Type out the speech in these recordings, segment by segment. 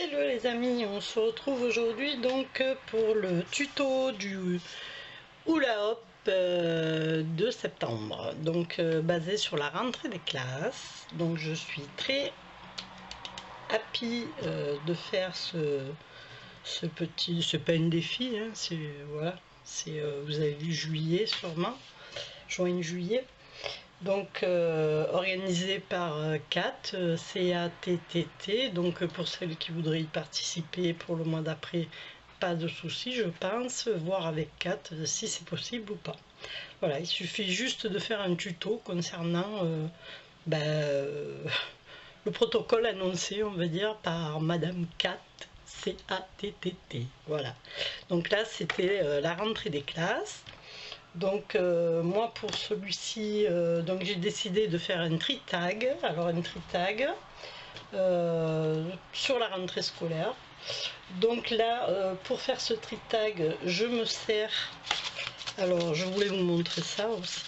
Hello les amis, on se retrouve aujourd'hui donc pour le tuto du hula hoop de septembre, donc basé sur la rentrée des classes. Donc je suis très happy de faire ce petit, c'est pas un défi, hein, c'est voilà, c'est vous avez vu juillet sûrement, juin-juillet. Donc organisé par CAT, C-A-T-T-T, donc pour celles qui voudraient y participer pour le mois d'après, pas de souci je pense, voir avec CAT si c'est possible ou pas. Voilà, il suffit juste de faire un tuto concernant le protocole annoncé, on va dire, par Madame CAT, C-A-T-T-T, voilà. Donc là c'était la rentrée des classes. Donc moi pour celui-ci, donc j'ai décidé de faire un tri-tag. Alors un tri-tag sur la rentrée scolaire. Donc là pour faire ce tri-tag, je me sers. Alors je voulais vous montrer ça aussi.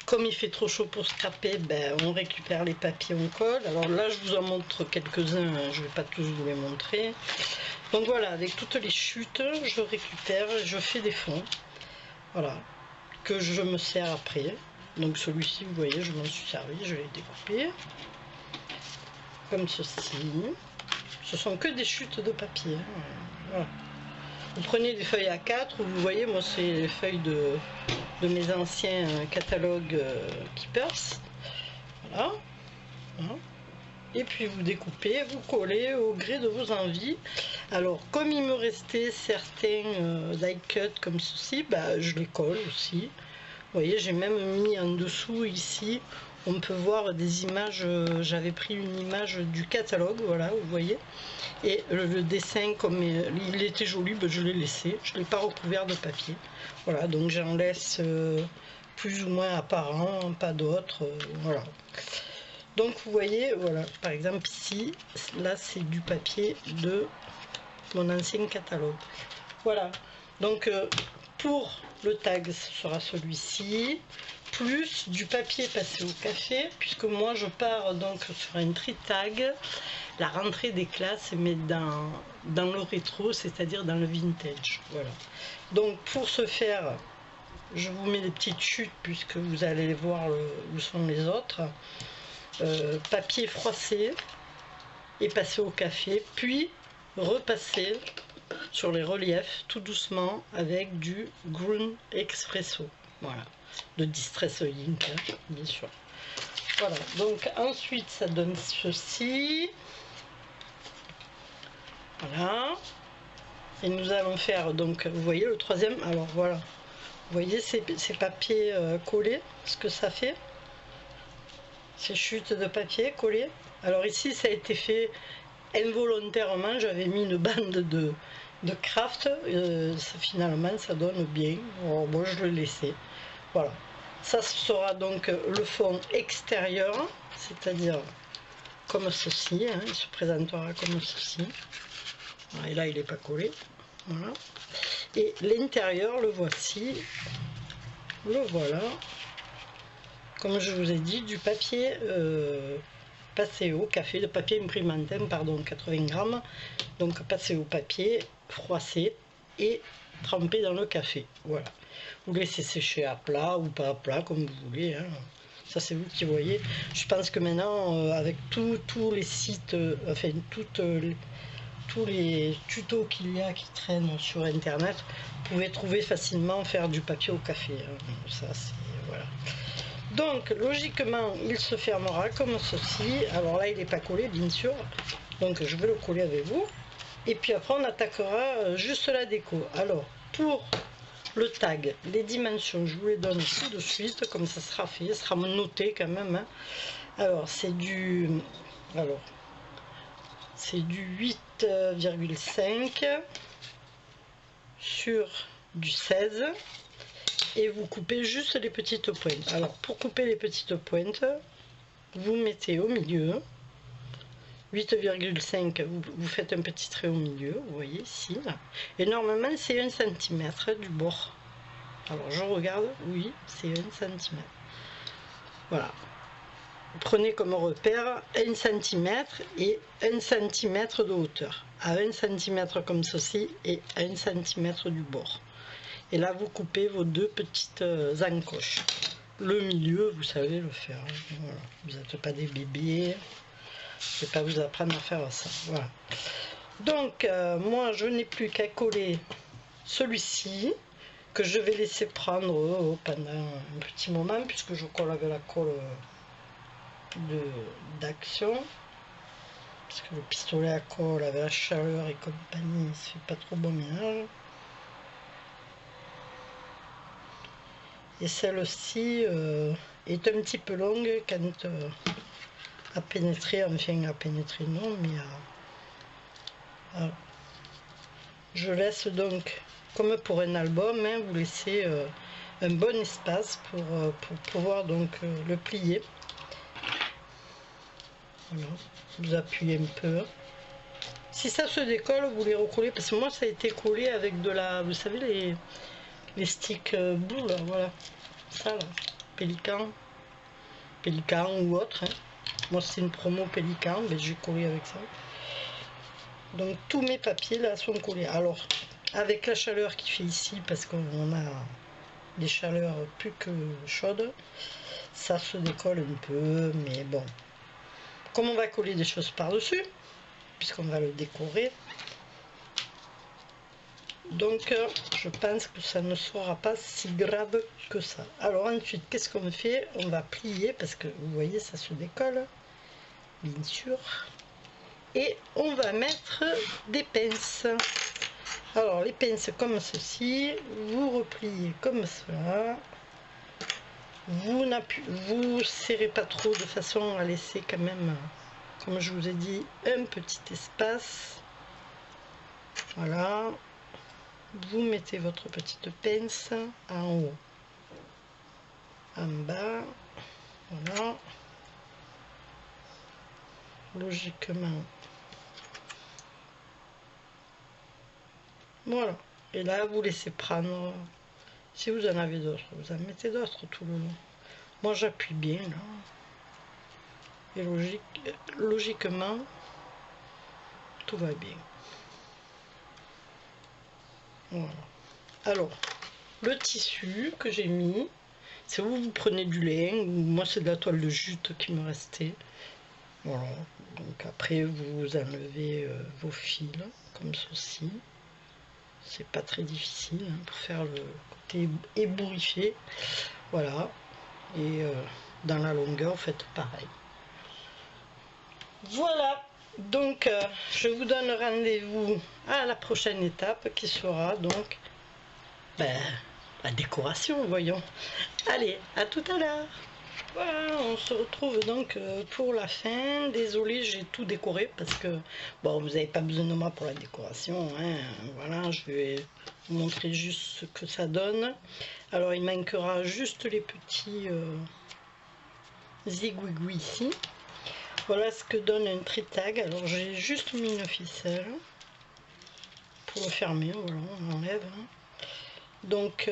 Comme il fait trop chaud pour scraper, ben, on récupère les papiers, on colle. Alors là je vous en montre quelques-uns, hein, je ne vais pas tous vous les montrer. Donc voilà, avec toutes les chutes, je récupère, je fais des fonds, voilà, que je me sers après. Donc celui-ci, vous voyez, je m'en suis servi, je l'ai découpé, comme ceci. Ce sont que des chutes de papier, hein. Voilà. Vous prenez des feuilles A4, vous voyez, moi c'est les feuilles de mes anciens catalogues Keepers, voilà. Voilà. Et puis vous découpez, vous collez au gré de vos envies. Alors comme il me restait certains die cut comme ceci, bah, je les colle aussi. Vous voyez, j'ai même mis en dessous ici, on peut voir des images, j'avais pris une image du catalogue, voilà, vous voyez. Et le dessin, comme il était joli, bah, je l'ai laissé, je ne l'ai pas recouvert de papier. Voilà, donc j'en laisse plus ou moins apparent, pas d'autres, voilà. Donc vous voyez, voilà, par exemple ici, là c'est du papier de mon ancien catalogue. Voilà, donc pour le tag, ce sera celui-ci, plus du papier passé au café, puisque moi je pars donc sur un tri-tag, la rentrée des classes, mais dans le rétro, c'est-à-dire dans le vintage. Voilà. Donc pour ce faire, je vous mets des petites chutes, puisque vous allez voir où sont les autres. Papier froissé et passer au café, puis repasser sur les reliefs tout doucement avec du Green Espresso, voilà, de Distress Ink, hein, bien sûr. Voilà, donc ensuite ça donne ceci, voilà, et nous allons faire donc, vous voyez le troisième, alors voilà, vous voyez ces papiers collés, ce que ça fait, ces chutes de papier collées. Alors ici ça a été fait involontairement, j'avais mis une bande de craft, finalement ça donne bien. Alors, bon, je le laissais, voilà. Ça sera donc le fond extérieur, c'est-à-dire comme ceci, hein, il se présentera comme ceci. Et là il n'est pas collé, voilà. Et l'intérieur, le voici, le voilà. Comme je vous ai dit, du papier passé au café, de papier imprimantin, pardon, 80 grammes, donc passé au papier, froissé et trempé dans le café. Voilà. Vous laissez sécher à plat ou pas à plat, comme vous voulez, hein. Ça c'est vous qui voyez. Je pense que maintenant, avec tous les sites, enfin tous les tutos qu'il y a qui traînent sur internet, vous pouvez trouver facilement faire du papier au café, hein. Ça c'est voilà. Donc logiquement il se fermera comme ceci. Alors là il n'est pas collé bien sûr, donc je vais le coller avec vous, et puis après on attaquera juste la déco. Alors pour le tag, les dimensions je vous les donne tout de suite, comme ça sera fait, ça sera noté quand même, hein. Alors c'est du 8,5 sur du 16, et vous coupez juste les petites pointes. Alors pour couper les petites pointes, vous mettez au milieu 8,5, vous faites un petit trait au milieu, vous voyez ici là. Et normalement c'est 1 cm du bord. Alors je regarde, oui c'est 1 cm, voilà. prenez comme repère 1 cm et 1 cm de hauteur. À 1 cm comme ceci et 1 cm du bord. Et là, vous coupez vos deux petites encoches. Le milieu, vous savez le faire. Voilà. Vous n'êtes pas des bébés. Je ne vais pas vous apprendre à faire ça. Voilà. Donc, moi, je n'ai plus qu'à coller celui-ci, que je vais laisser prendre pendant un petit moment, puisque je colle avec la colle d'action. Parce que le pistolet à colle avec la chaleur et compagnie, ça fait pas trop bon ménage. Et celle-ci est un petit peu longue quand à pénétrer, enfin à pénétrer non, mais je laisse donc, comme pour un album, hein, vous laissez un bon espace pour pouvoir donc le plier. Voilà. Vous appuyez un peu. Si ça se décolle, vous les recollez, parce que moi ça a été collé avec de la, vous savez les sticks boules, voilà, ça là, pélican ou autre, hein. Moi c'est une promo pélican, mais j'ai collé avec ça. Donc tous mes papiers là sont collés. Alors avec la chaleur qui fait ici, parce qu'on a des chaleurs plus que chaudes, ça se décolle un peu, mais bon, comme on va coller des choses par dessus, puisqu'on va le décorer, donc je pense que ça ne sera pas si grave que ça. Alors ensuite, qu'est-ce qu'on fait? On va plier, parce que vous voyez ça se décolle, bien sûr, et on va mettre des pinces. Alors les pinces comme ceci, vous repliez comme cela, vous serrez pas trop de façon à laisser quand même, comme je vous ai dit, un petit espace. Voilà. Vous mettez votre petite pince en haut, en bas, voilà, logiquement, voilà, et là vous laissez prendre, si vous en avez d'autres, vous en mettez d'autres tout le long. Moi j'appuie bien là, et logiquement, tout va bien. Voilà. Alors, le tissu que j'ai mis, c'est vous prenez du lin, ou moi c'est de la toile de jute qui me restait. Voilà, donc après vous enlevez vos fils, comme ceci. C'est pas très difficile hein, pour faire le côté ébouriffé. Voilà, et dans la longueur, faites pareil. Voilà, donc je vous donne rendez-vous à la prochaine étape qui sera donc la décoration, voyons. Allez, à tout à l'heure. Voilà, on se retrouve donc pour la fin. Désolée, j'ai tout décoré parce que, bon, vous n'avez pas besoin de moi pour la décoration, hein. Voilà, je vais vous montrer juste ce que ça donne. Alors, il manquera juste les petits zigouigouis ici. Voilà ce que donne un tri-tag. Alors, j'ai juste mis une ficelle pour le fermer. Voilà, on enlève. Hein. Donc,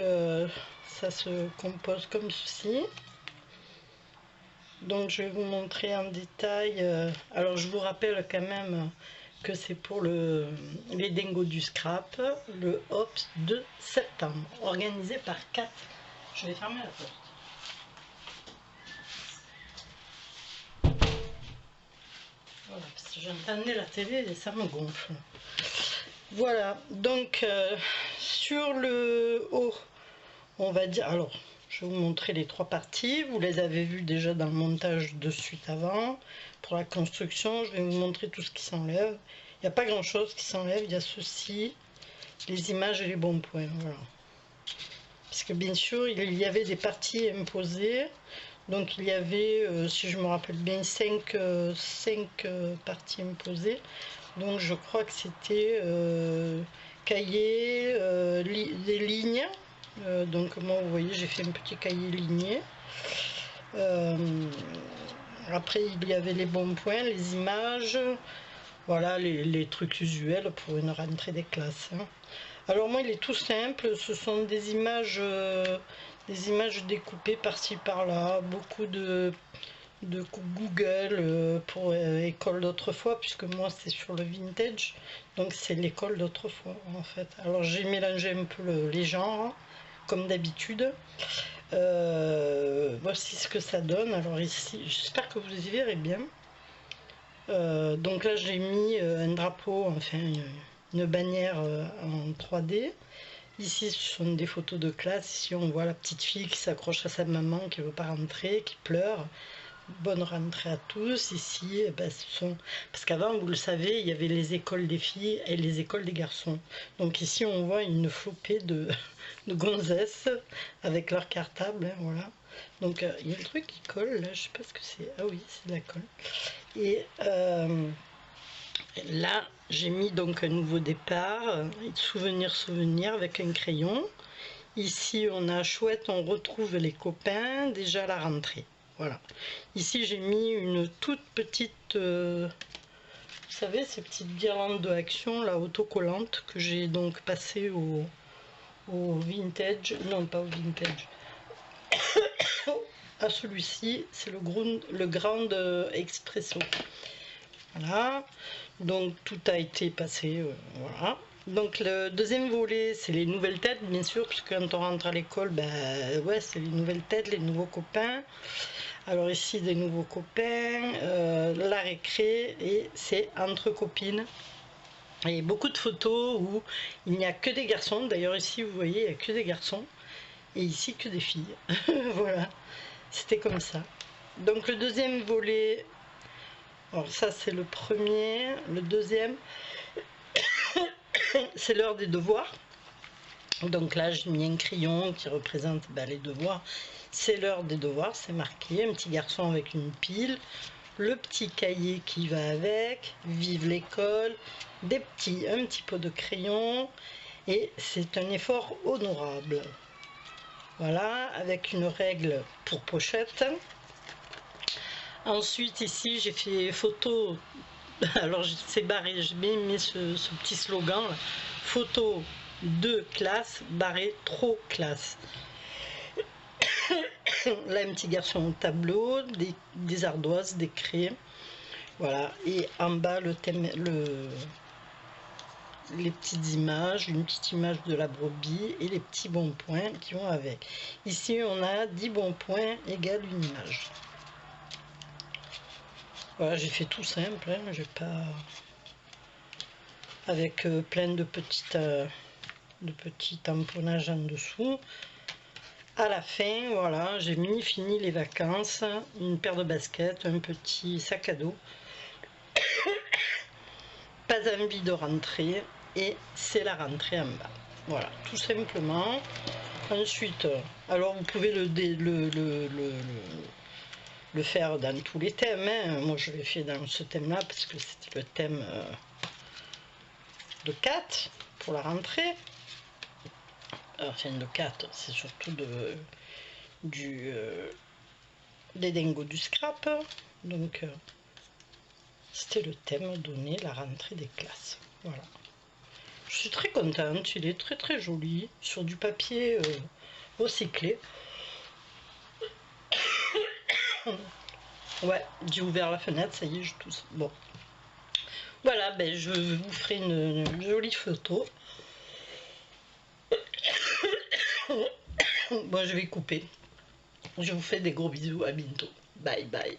ça se compose comme ceci. Donc je vais vous montrer en détail, alors je vous rappelle quand même que c'est pour les dingos du scrap, le Hops de septembre, organisé par Kat. Je vais fermer la porte. Voilà, parce que j'entendais la télé et ça me gonfle. Voilà, donc sur le haut, on va dire, alors je vais vous montrer les trois parties, vous les avez vues déjà dans le montage de suite avant. Pour la construction, je vais vous montrer tout ce qui s'enlève. Il n'y a pas grand chose qui s'enlève, il y a ceci, les images et les bons points, voilà. Parce que bien sûr, il y avait des parties imposées, donc il y avait, si je me rappelle bien, 5 parties imposées. Donc je crois que c'était cahier, des lignes. Donc moi vous voyez j'ai fait un petit cahier ligné, après il y avait les bons points, les images, voilà les trucs usuels pour une rentrée des classes hein. Alors moi il est tout simple, ce sont des images découpées par-ci par-là, beaucoup de de Google pour école d'autrefois, puisque moi c'est sur le vintage, donc c'est l'école d'autrefois en fait. Alors j'ai mélangé un peu les genres, comme d'habitude. Voici ce que ça donne. Alors ici, j'espère que vous y verrez bien. Donc là j'ai mis un drapeau, enfin une bannière en 3D. Ici ce sont des photos de classe. Ici on voit la petite fille qui s'accroche à sa maman, qui veut pas rentrer, qui pleure. Bonne rentrée à tous. Ici, eh ben, parce qu'avant, vous le savez, il y avait les écoles des filles et les écoles des garçons. Donc ici, on voit une flopée de gonzesses avec leur cartable, hein, voilà. Donc il y a un truc qui colle là, je sais pas ce que c'est. Ah oui, c'est de la colle. Et là, j'ai mis donc un nouveau départ, souvenir avec un crayon. Ici, on a chouette, on retrouve les copains, déjà la rentrée. Voilà. Ici, j'ai mis une toute petite, vous savez, ces petites guirlandes de Action, là, autocollantes, que j'ai donc passées au vintage, non pas au vintage, à celui-ci, c'est le Grand Expresso. Voilà, donc tout a été passé, voilà. Donc le deuxième volet, c'est les nouvelles têtes, bien sûr, puisque quand on rentre à l'école, ben ouais, c'est les nouvelles têtes, les nouveaux copains. Alors ici, des nouveaux copains, la récré, et c'est entre copines. Et beaucoup de photos où il n'y a que des garçons. D'ailleurs ici, vous voyez, il n'y a que des garçons. Et ici, que des filles. Voilà, c'était comme ça. Donc le deuxième volet, alors ça c'est le premier. Le deuxième, c'est l'heure des devoirs. Donc là, j'ai mis un crayon qui représente les devoirs. C'est l'heure des devoirs, c'est marqué. Un petit garçon avec une pile. Le petit cahier qui va avec. Vive l'école. Un petit pot de crayon. Et c'est un effort honorable. Voilà, avec une règle pour pochette. Ensuite, ici, j'ai fait photo. Alors, c'est barré. J'ai bien mis ce petit slogan là. Photo de classe, barré trop classe. Là, un petit garçon au tableau, des ardoises, des craies. Voilà. Et en bas, le thème, les petites images, une petite image de la brebis et les petits bons points qui vont avec. Ici, on a 10 bons points égale une image. Voilà, j'ai fait tout simple, hein, j'ai pas... avec plein de petits tamponnages en dessous. À la fin, voilà, j'ai fini les vacances, une paire de baskets, un petit sac à dos. Pas envie de rentrer, et c'est la rentrée en bas. Voilà, tout simplement. Ensuite, alors vous pouvez le faire dans tous les thèmes, hein. Moi je l'ai fait dans ce thème là parce que c'était le thème de 4 pour la rentrée. Enfin de 4, c'est surtout des dingos du scrap. Donc c'était le thème donné, la rentrée des classes. Voilà. Je suis très contente, il est très très joli, sur du papier recyclé. Ouais, j'ai ouvert la fenêtre, ça y est, je tousse. Bon. Voilà, ben, je vous ferai une jolie photo. Bon, je vais couper. Je vous fais des gros bisous, à bientôt. Bye bye.